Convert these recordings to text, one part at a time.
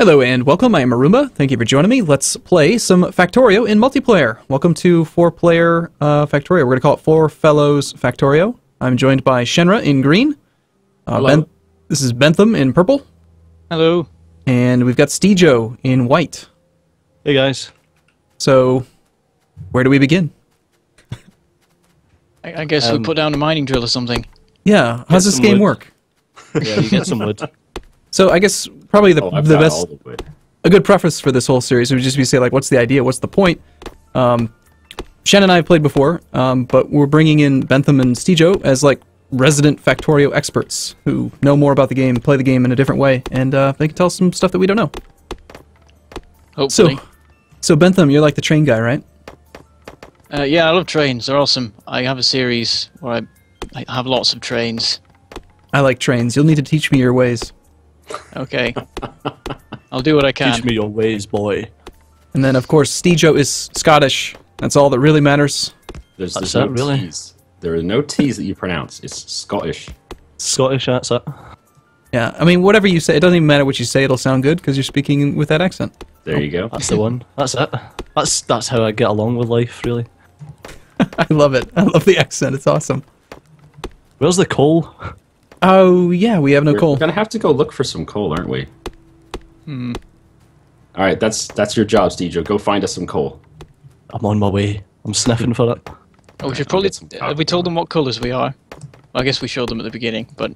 Hello and welcome, I am Arumba. Thank you for joining me. Let's play some Factorio in multiplayer. Welcome to 4-player Factorio. We're going to call it 4 Fellows Factorio. I'm joined by Shenra in green. Hello. This is Bentham in purple. Hello. And we've got Steejo in white. Hey guys. So, where do we begin? I guess we put down a mining drill or something. Yeah, how's this game work? Yeah, you get some wood. So I guess probably the best, all the wood. a good preface for this whole series would just be to say, like, what's the idea, what's the point? Shen and I have played before, but we're bringing in Bentham and Steejo as, like, resident Factorio experts who know more about the game, play the game in a different way, and they can tell us some stuff that we don't know. Hopefully. So Bentham, you're like the train guy, right? Yeah, I love trains. They're awesome. I have a series where I have lots of trains. I like trains. You'll need to teach me your ways. Okay. I'll do what I can. Teach me your ways, boy. And then, of course, Steejo is Scottish. That's all that really matters. There's That's no it, really? T's. There are no T's that you pronounce. It's Scottish. Scottish, that's it. Yeah, I mean, whatever you say, it doesn't even matter what you say, it'll sound good, because you're speaking with that accent. There you go. That's the one. That's it. That's how I get along with life, really. I love it. I love the accent. It's awesome. Where's the coal? Oh, yeah, we have no We're coal. gonna have to go look for some coal, aren't we? All right, that's your job, Steejo. Go find us some coal. I'm on my way. I'm sniffing for it. Oh, we should I'll probably... get some Have we told them what colours we are? I guess we showed them at the beginning, but...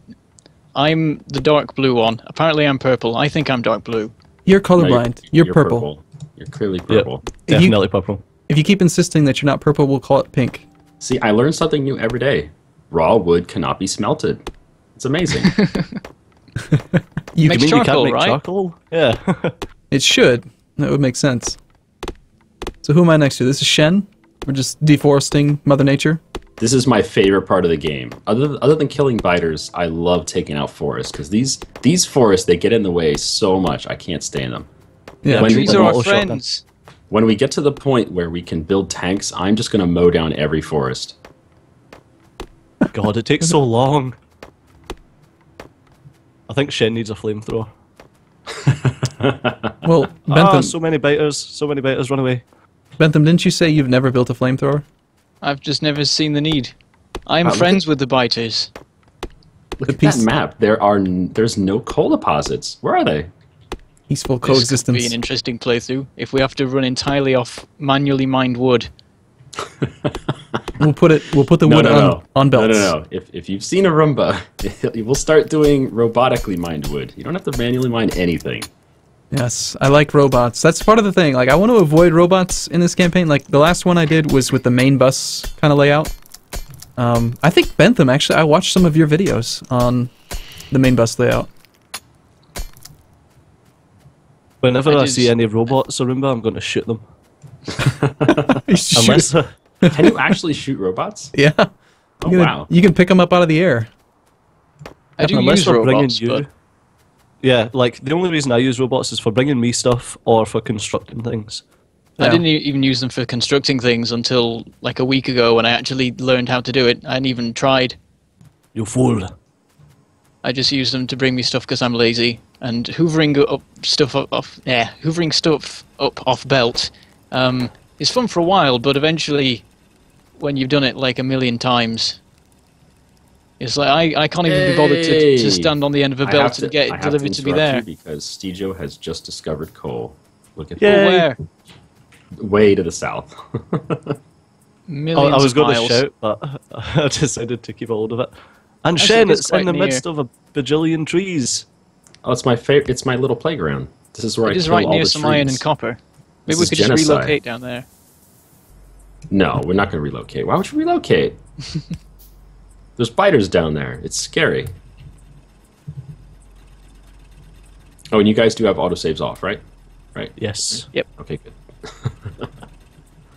I'm the dark blue one. Apparently I'm purple. I think I'm dark blue. You're No, colorblind. you're purple. You're clearly purple. If you- Definitely purple. If you keep insisting that you're not purple, we'll call it pink. See, I learn something new every day. Raw wood cannot be smelted. It's amazing. You Makes You mean you charcoal, can't make right? charcoal? Yeah. It should. That would make sense. So who am I next to? This is Shen? We're just deforesting Mother Nature? This is my favorite part of the game. Other than killing biters, I love taking out forests because these forests, they get in the way so much. I can't stand them. Yeah. When- Trees when are our auto shotgun. friends. When we get to the point where we can build tanks, I'm just going to mow down every forest. God, it takes so long. I think Shen needs a flamethrower. Well, Bentham, So many biters. So many biters. Run away. Bentham, didn't you say you've never built a flamethrower? I've just never seen the need. I'm look friends with the biters. Look The at piece- that map. There's no coal deposits. Where are they? Peaceful This could coexistence. be an interesting playthrough if we have to run entirely off manually mined wood. We'll put the wood on belts. No. If you've seen Arumba, we'll start doing robotically mined wood. You don't have to manually mine anything. Yes, I like robots. That's part of the thing. Like, I want to avoid robots in this campaign. Like, the last one I did was with the main bus kind of layout. I think Bentham, actually, I watched some of your videos on the main bus layout. Whenever I I did- see any robots, Arumba, I'm going to shoot them. Shoot. Unless, Can you actually shoot robots? Yeah. Oh, wow. You can pick them up out of the air. I do unless use they're bringing robots, you. but Yeah, like the only reason I use robots is for bringing me stuff or for constructing things. I Yeah. didn't even use them for constructing things until like a week ago when I actually learned how to do it. I hadn't even tried. You fool. I just use them to bring me stuff because I'm lazy. And hoovering stuff up off belt is fun for a while, but eventually, when you've done it like a million times, it's like I can't even be bothered to stand on the end of a belt and get it delivered to me there. Because Steejo has just discovered coal. Look at Yeah. that. Where? Way to the south. Millions I was of going miles. to shout, but I decided to keep a hold of it. And Actually, Shen, it is it's quite in the near. midst of a bajillion trees. Oh, it's my favorite. It's my little playground. This is where I It is kill right all near the some trees. iron and copper. Maybe This we is could just genocide. relocate down there. No, we're not going to relocate. Why would you relocate? There's biters down there. It's scary. Oh, and you guys do have autosaves off, right? Right. Yes. Okay, good.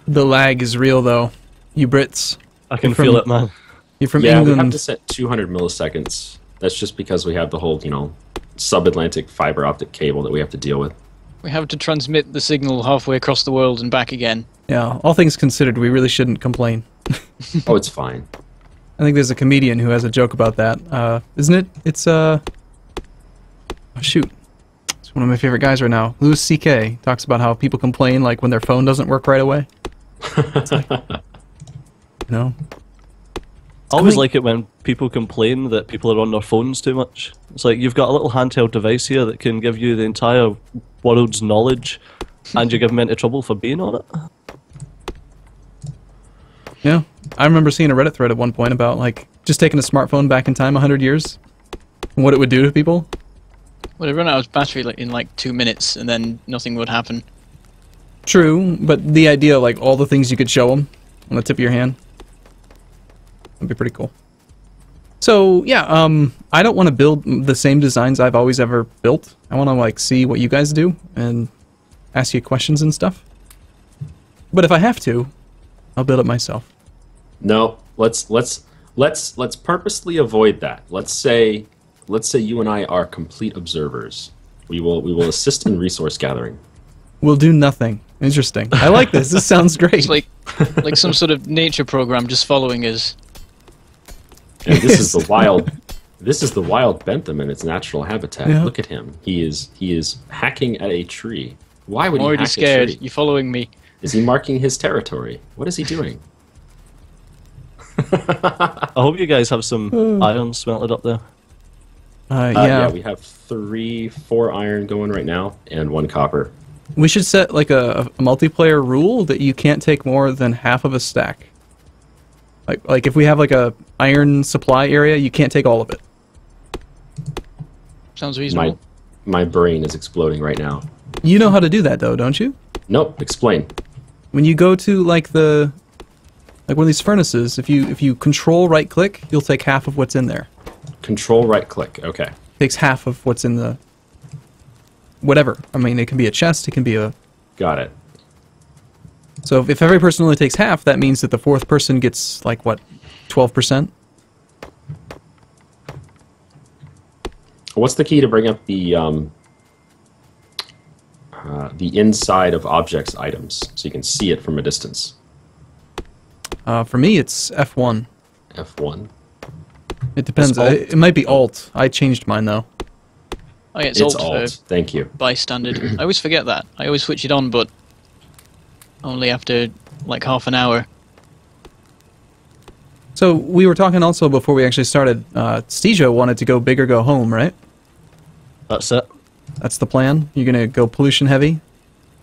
The lag is real, though. You Brits. I can From- feel it, man. You're from Yeah, we have England. to set 200 milliseconds. That's just because we have the whole, sub-Atlantic fiber optic cable that we have to deal with. We have to transmit the signal halfway across the world and back again. Yeah, all things considered, we really shouldn't complain. Oh, it's fine. I think there's a comedian who has a joke about that. Isn't it? It's, oh, shoot. one of my favorite guys right now. Louis C.K. talks about how people complain like when their phone doesn't work right away. It's like, you know. I always like it when people complain that people are on their phones too much. It's like you've got a little handheld device here that can give you the entire world's knowledge, and you give them into trouble for being on it. Yeah, I remember seeing a Reddit thread at one point about like just taking a smartphone back in time 100 years, and what it would do to people. Well, it run out of battery in like 2 minutes, and then nothing would happen. True, but the idea, like all the things you could show them on the tip of your hand, would be pretty cool. So yeah, I don't want to build the same designs I've always ever built. I want to like see what you guys do and ask you questions and stuff. But if I have to, I'll build it myself. No, let's purposely avoid that. Let's say you and I are complete observers. We will assist in resource gathering. We'll do nothing. Interesting. I like this. This sounds great. It's like some sort of nature program just following us. And this is the wild. This is the wild Bentham in its natural habitat. Yeah. Look at him. He is hacking at a tree. Why would I'm he already hack scared. a tree? You're following me. Is he marking his territory? What is he doing? I hope you guys have some iron smelted up there. Yeah. We have 4 iron going right now, and 1 copper. We should set like a multiplayer rule that you can't take more than half of a stack. Like if we have like a iron supply area, you can't take all of it. Sounds reasonable. My brain is exploding right now. You know how to do that though, don't you? Nope. Explain. When you go to like one of these furnaces, if you control right click, you'll take half of what's in there. Control right click. Okay. Takes half of what's in the whatever. I mean, it can be a chest, it can be a... Got it. So if every person only takes half, that means that the 4th person gets, like, what, 12%? What's the key to bring up the inside of objects items so you can see it from a distance? For me, it's F1. F1? It depends. It might be Alt. I changed mine, though. Oh, yeah, it's Alt. for Thank you. bystander. I always forget that. I always switch it on, but only after like half an hour. So we were talking also before we actually started. Steejo wanted to go big or go home, right? That's it. That's the plan? You're going to go pollution heavy?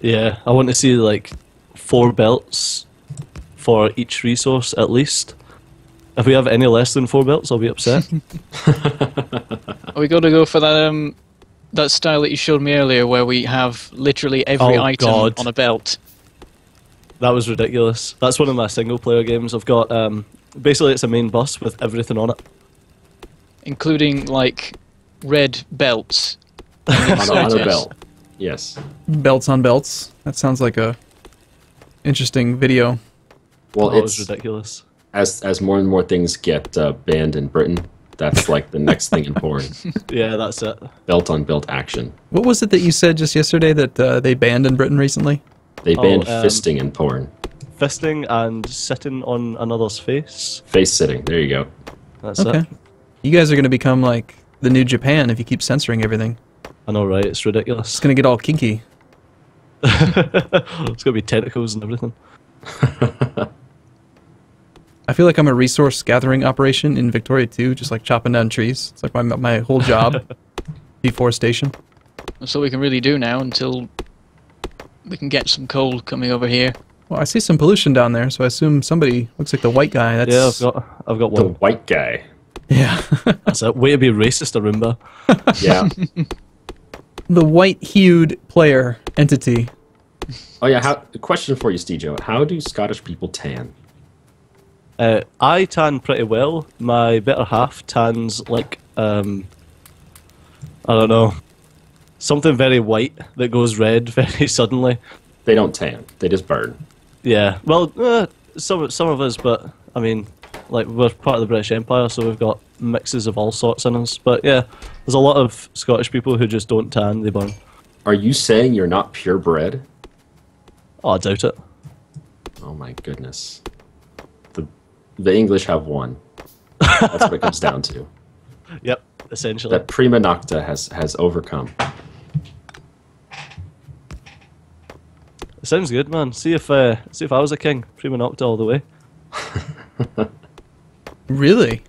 Yeah, I want to see like 4 belts for each resource at least. If we have any less than 4 belts, I'll be upset. Are we got to go for that that style that you showed me earlier, where we have literally every item on a belt? That was ridiculous. That's one of my single-player games. I've got basically it's a main bus with everything on it, including like red belts. on a belt. Yes. Belts on belts. That sounds like a interesting video. Well, it was ridiculous. As more and more things get banned in Britain, that's like the next thing in porn. Yeah, that's it. Belt on belt action. What was it that you said just yesterday that they banned in Britain recently? They banned fisting in porn. Fisting and sitting on another's face. Face sitting. There you go. That's it. You guys are going to become like the new Japan if you keep censoring everything. I know, right? It's ridiculous. It's going to get all kinky. It's going to be tentacles and everything. I feel like I'm a resource gathering operation in Victoria too, just like chopping down trees. It's like my whole job. Deforestation. That's all we can really do now until we can get some coal coming over here. Well, I see some pollution down there, so I assume somebody looks like the white guy. That's... Yeah, I've got one. The white guy. Yeah. That's it. Way to be racist, Arumba. Yeah. The white-hued player entity. Oh yeah. Question for you, Steejo. How do Scottish people tan? I tan pretty well. My better half tans like I don't know, something very white that goes red very suddenly. They don't tan. They just burn. Yeah. Well, some of us, but I mean, like we're part of the British Empire, so we've got mixes of all sorts in us. But yeah, there's a lot of Scottish people who just don't tan; they burn. Are you saying you're not purebred? Oh, I doubt it. Oh my goodness. The English have won. That's what it comes down to. Yep, essentially. That prima nocta has overcome. Sounds good, man. See if I was a king. Prima Nocta all the way. Really?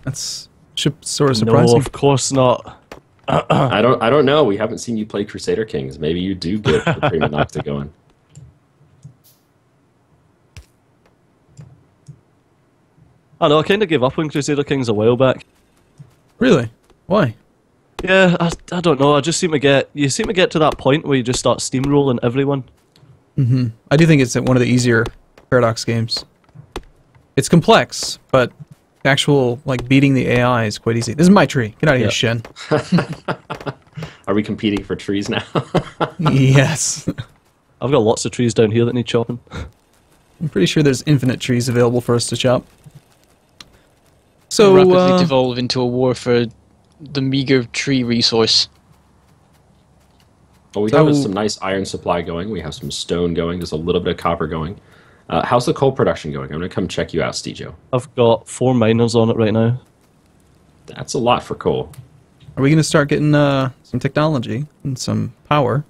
That's sort of No, surprising. of course not. I don't know. We haven't seen you play Crusader Kings. Maybe you do get the Prima Nocta going. I know, I kind of gave up on Crusader Kings a while back. Really? Why? Yeah, I don't know. You seem to get to that point where you just start steamrolling everyone. I do think it's one of the easier Paradox games. It's complex, but actual beating the AI is quite easy. This is my tree. Get out of here, Shen. Are we competing for trees now? Yes. I've got lots of trees down here that need chopping. I'm pretty sure there's infinite trees available for us to chop. So rapidly devolve into a war for the meager tree resource. Well, we have some nice iron supply going. We have some stone going. There's a little bit of copper going. How's the coal production going? I'm going to come check you out, Steejo. I've got 4 miners on it right now. That's a lot for coal. Are we going to start getting some technology and some power?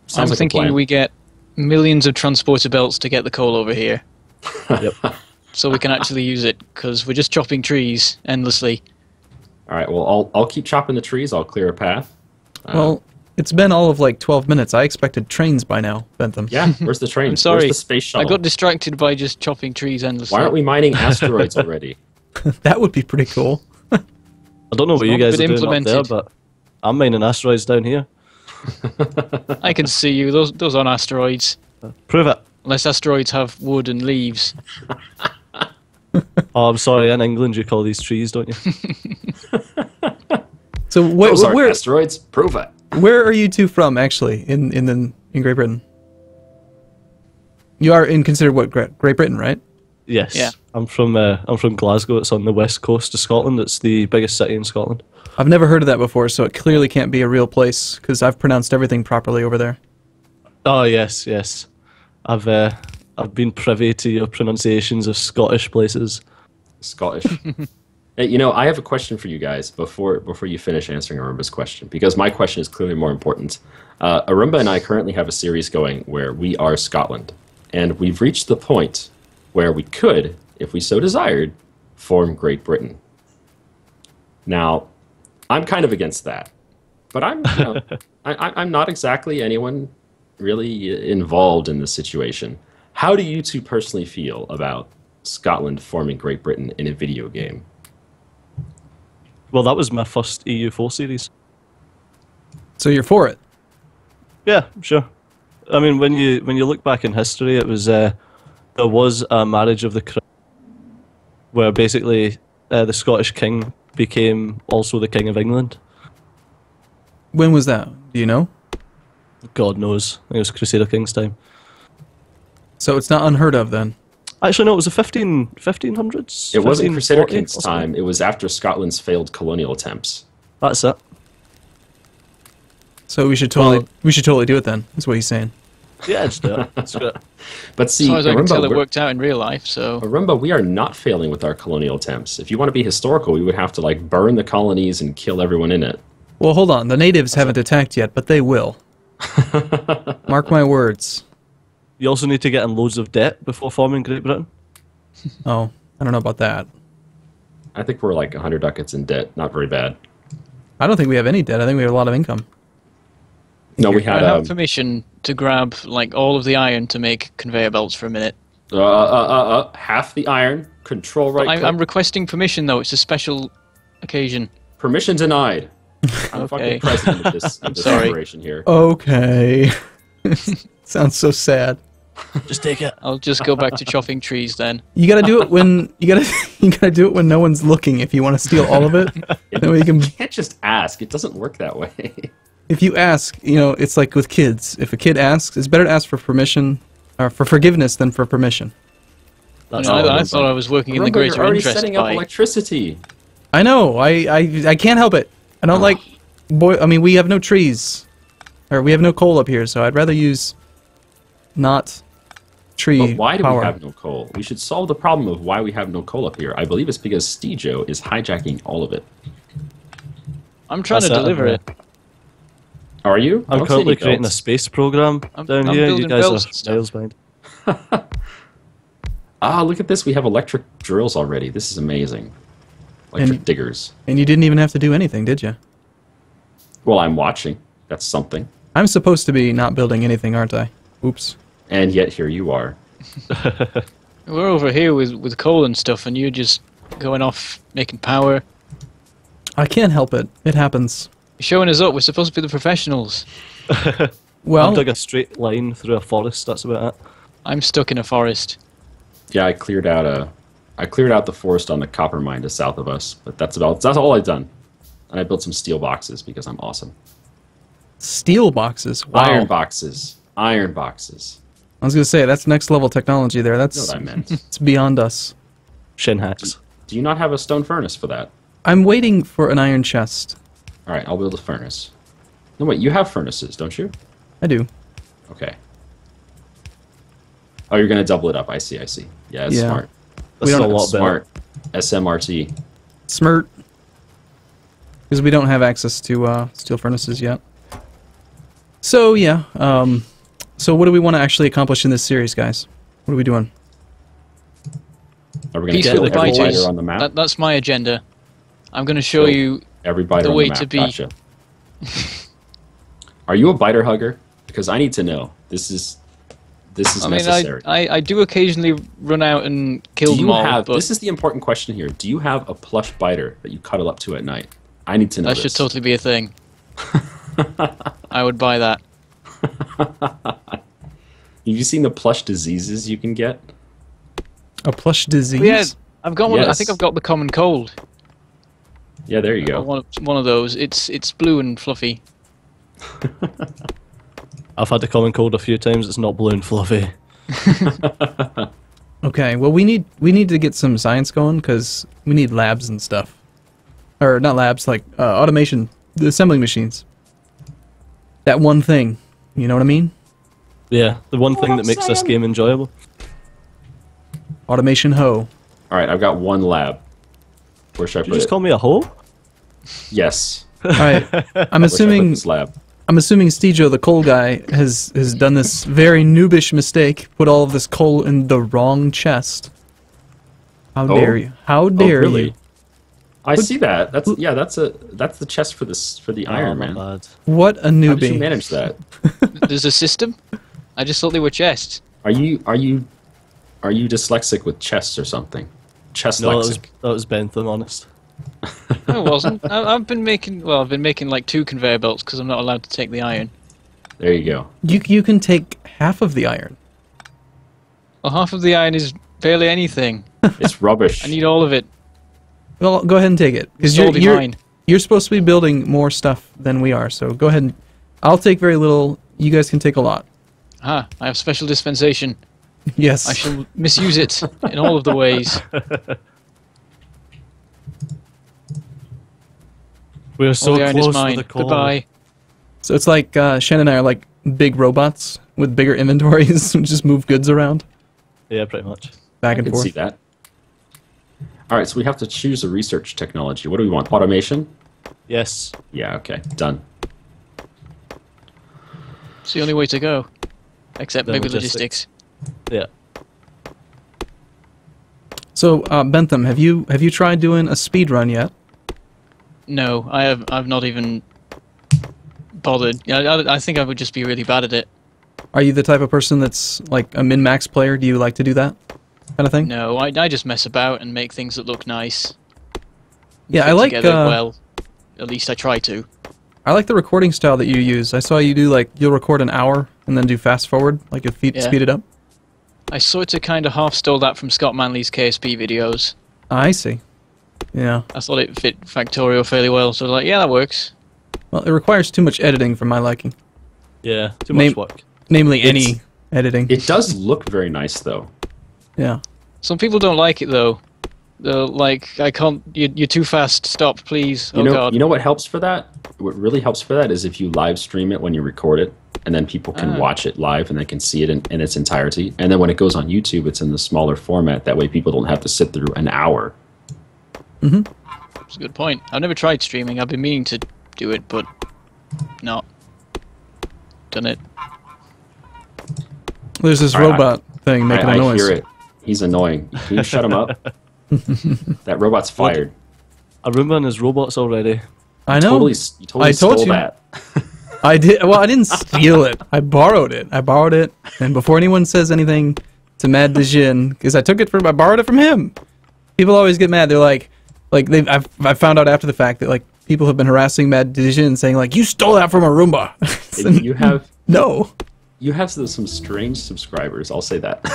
Sounds I'm like a thinking plan. we get millions of transporter belts to get the coal over here. Yep. So we can actually use it, because we're just chopping trees endlessly. All right, well, I'll keep chopping the trees. I'll clear a path. Well, it's been all of 12 minutes. I expected trains by now, Bentham. Yeah, where's the train? I'm sorry, Where's the space shuttle? I got distracted by just chopping trees endlessly. Why aren't we mining asteroids already? That would be pretty cool. I don't know what you not guys are been doing up there, implemented. but I'm mining asteroids down here. I can see you. Those aren't asteroids. Prove it. Unless asteroids have wood and leaves. Oh, I'm sorry. In England, you call these trees, don't you? So Those aren't asteroids. Prove it. where are you two from, actually, in Great Britain? You are considered what, Great Britain, right? Yes. Yeah. I'm from Glasgow. It's on the west coast of Scotland. It's the biggest city in Scotland. I've never heard of that before, so it clearly can't be a real place, because I've pronounced everything properly over there. Oh yes, yes. I've been privy to your pronunciations of Scottish places. Scottish. Hey, you know, I have a question for you guys before you finish answering Arumba's question, because my question is clearly more important. Arumba and I currently have a series going where we are Scotland, and we've reached the point where we could, if we so desired, form Great Britain. Now, I'm kind of against that, but I'm not exactly anyone really involved in this situation. How do you two personally feel about Scotland forming Great Britain in a video game? Well, that was my first EU4 series. So you're for it? Yeah, sure. I mean, when you look back in history, it was there was a marriage of the crown, where basically the Scottish king became also the king of England. When was that? Do you know? God knows. I think it was Crusader Kings time. So it's not unheard of then. Actually, no, it was the 1500s. It wasn't Crusader 1540, Kings' possibly. time. It was after Scotland's failed colonial attempts. That's it. So we should totally do it then. That's what he's saying. Yeah, just do it. It's great. But see, As far as I can tell, it we're- worked out in real life, so... Arumba, we are not failing with our colonial attempts. If you want to be historical, we would have to burn the colonies and kill everyone in it. Well, hold on. The natives haven't attacked yet, but they will. Mark my words. You also need to get in loads of debt before forming Great Britain. Oh, I don't know about that. I think we're 100 ducats in debt. Not very bad. I don't think we have any debt. I think we have a lot of income. No, we I had have permission to grab all of the iron to make conveyor belts for a minute. half the iron. Control right. I'm requesting permission, though. It's a special occasion. Permission denied. I'm Okay. fucking president of this sorry. operation here. Okay. Sounds so sad. Just take it. I'll just go back to chopping trees then. You gotta do it when you gotta do it when no one's looking. If you want to steal all of it, then we can. You can't just ask. It doesn't work that way. If you ask, it's like with kids. If a kid asks, it's better to ask for permission or for forgiveness than for permission. That's I thought I was working in the Remember, greater you're already interest setting up by... electricity. I know. I can't help it. I don't like. I mean, we have no trees, or we have no coal up here, so I'd rather use not tree But why do power. we have no coal? We should solve the problem of why we have no coal up here. I believe it's because Steejo is hijacking all of it. I'm trying That's to it, deliver yeah. it. Are you? I I'm don't see currently any creating a belts. space program I'm down here. You building guys belts are and stuff. miles behind. Ah, look at this. We have electric drills already. This is amazing. Electric And- diggers. And you didn't even have to do anything, did you? Well, I'm watching. That's something. I'm supposed to be not building anything, aren't I? Oops. And yet here you are. We're over here with coal and stuff, and you're just going off making power. I can't help it. It happens. You're showing us up. We're supposed to be the professionals. Well, I've dug a straight line through a forest. That's about it. I'm stuck in a forest. Yeah, I cleared out the forest on the copper mine to south of us, but that's all I've done. And I built some steel boxes because I'm awesome. steel boxes. Wow. Iron boxes. Iron boxes. I was going to say, that's next level technology there. That's That's what I meant. it's beyond us. Shin hacks. Do you not have a stone furnace for that? I'm waiting for an iron chest. All right, I'll build a furnace. No, wait, you have furnaces, don't you? I do. Okay. Oh, you're gonna double it up. I see. Yeah, it's Yeah. smart. We That's don't a have lot better. Smart. SMRT. Smirt. Because we don't have access to steel furnaces yet. So, yeah. So what do we want to actually accomplish in this series, guys? What are we doing? Are we gonna Peaceful kill every fighters. biter on the map? That's my agenda. I'm going to show you. Every biter the on way the map. to be. Gotcha. Are you a biter hugger? Because I need to know. This is I mean, necessary. I do occasionally run out and kill Do them you all, have? but This is the important question here. Do you have a plush biter that you cuddle up to at night? I need to know that this. should totally be a thing. I would buy that. Have you seen the plush diseases you can get? A plush disease? Yeah, I've got one. I Yes. think I've got the common cold. Yeah, there you go. One of those. It's blue and fluffy. I've had the common cold a few times. It's not blue and fluffy. Okay, well, we need to get some science going, because we need labs and stuff. Or, not labs, like, automation. The assembling machines. That one thing. You know what I mean? Yeah, the one thing that makes this game enjoyable. Automation hoe. All right, I've got one lab. Where should I Did put you just it? call me a hoe? Yes. Alright, I'm Where should I put assuming this lab? Steejo, the coal guy, has done this very noobish mistake, put all of this coal in the wrong chest. How Oh. dare you? How dare really? you? I see that. That's the chest for the iron Oh, man. not bad. What a How did you newbie. manage that? There's a system. I just thought they were chests. Are you dyslexic with chests or something? Chest No, lexic. that was Bentham, honest. No, it wasn't. I've been making like 2 conveyor belts because I'm not allowed to take the iron. There you go. You can take half of the iron. Well, half of the iron is barely anything. It's rubbish. I need all of it. Well, go ahead and take it. It's Because totally mine. you're supposed to be building more stuff than we are, so go ahead and... I'll take very little. You guys can take a lot. Ah, I have special dispensation. Yes. I shall misuse it in all of the ways. We're All so the iron is close to mine. the core. Goodbye. So it's like Shen and I are like big robots with bigger inventories and just move goods around Yeah, pretty much. back I and can forth. see that. All right, so we have to choose a research technology. What do we want? Automation? Yes. Yeah, okay, done. It's the only way to go. Except Then maybe logistics. logistics. Yeah. So Bentham, have you tried doing a speed run yet? No, I've not even bothered. I think I would just be really bad at it. Are you the type of person that's like a min-max player? Do you like to do that kind of thing? No, I just mess about and make things that look nice. Yeah, Fit I like together well. At least I try to. I like the recording style that you use. I saw you do like you'll record an hour and then do fast forward, like you'll Yeah. speed it up. I sort of kind of half stole that from Scott Manley's KSP videos. I see. Yeah. I thought it fit Factorio fairly well, so I was like, yeah, that works. Well, it requires too much editing for my liking. Yeah, too Name- much work. Namely, It's- any editing. It does look very nice, though. Yeah. Some people don't like it though. They're like, I can't. You're too fast. Stop, please. You Oh know, God. you know what helps for that? What really helps for that is if you live stream it when you record it, and then people can watch it live and they can see it in its entirety. And then when it goes on YouTube, it's in the smaller format. That way, people don't have to sit through an hour. That's a good point. I've never tried streaming. I've been meaning to do it, but not. done it. There's this robot thing making a noise. I hear it. He's annoying. Can you shut him up? That robot's fired. Arumba and his robots already. I know. You totally stole that. I did. Well, I didn't steal it. I borrowed it. And before anyone says anything to Mad Dijin, because I borrowed it from him. People always get mad. They're like I found out after the fact that like people have been harassing Mad Dijin, saying like, "You stole that from Arumba." You have no. You have some strange subscribers. I'll say that.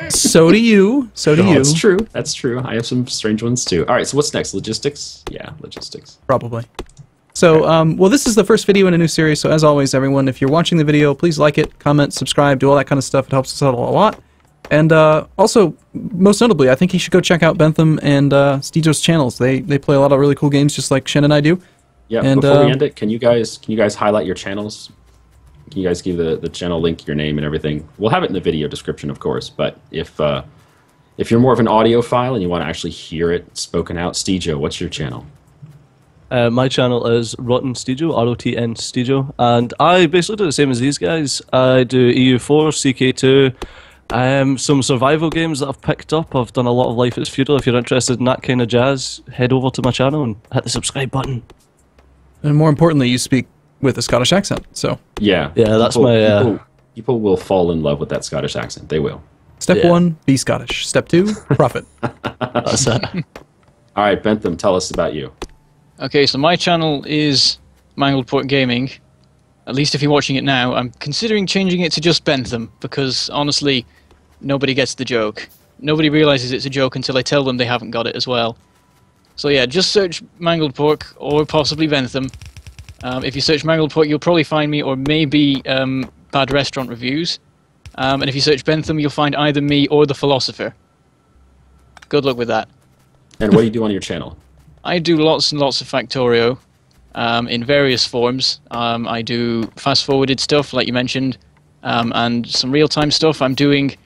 So do you. So do you. That's true. That's true. I have some strange ones too. All right. So what's next? Logistics? Yeah, logistics. Probably. So, well, this is the first video in a new series. So, as always, everyone, if you're watching the video, please like it, comment, subscribe, do all that kind of stuff. It helps us out a lot. And also, most notably, I think you should go check out Bentham and Steejo's channels. They play a lot of really cool games, just like Shen and I do. Yeah. And, before we end it, can you guys highlight your channels? Can you guys give the channel link, your name, and everything? We'll have it in the video description, of course. But if you're more of an audio file and you want to actually hear it spoken out, Steejo, what's your channel? My channel is Rotten Steejo, R-O-T-N Steejo, and I basically do the same as these guys. I do EU4, CK2, some survival games that I've picked up. I've done a lot of Life is Feudal. If you're interested in that kind of jazz, head over to my channel and hit the subscribe button. And more importantly, you speak with a Scottish accent, so... Yeah, that's People will fall in love with that Scottish accent. They will. Step 1, be Scottish. Step 2, profit. That's it. All right, Bentham, tell us about you. Okay, so my channel is Mangled Port Gaming. At least if you're watching it now, I'm considering changing it to just Bentham, because honestly, nobody gets the joke. Nobody realizes it's a joke until I tell them they haven't got it as well. So yeah, just search Mangled Pork, or possibly Bentham. If you search Mangled Pork, you'll probably find me, or maybe bad restaurant reviews. And if you search Bentham, you'll find either me or the Philosopher. Good luck with that. And what do you do on your channel? I do lots and lots of Factorio in various forms. I do fast-forwarded stuff, like you mentioned, and some real-time stuff. I'm doing...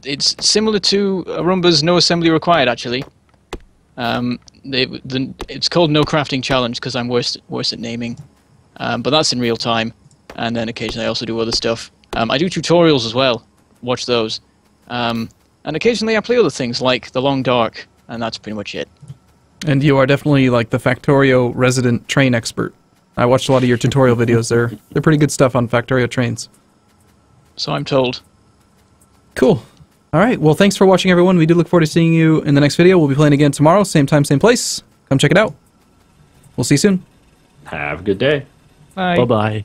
it's similar to Arumba's No Assembly Required, actually. It's called No Crafting Challenge because I'm worse at naming. But that's in real time. And then occasionally I also do other stuff. I do tutorials as well. Watch those. And occasionally I play other things like The Long Dark. And that's pretty much it. And you are definitely like the Factorio resident train expert. I watched a lot of your tutorial videos. They're pretty good stuff on Factorio trains. So I'm told. Cool. All right. Well, thanks for watching, everyone. We do look forward to seeing you in the next video. We'll be playing again tomorrow, same time, same place. Come check it out. We'll see you soon. Have a good day. Bye. Bye-bye.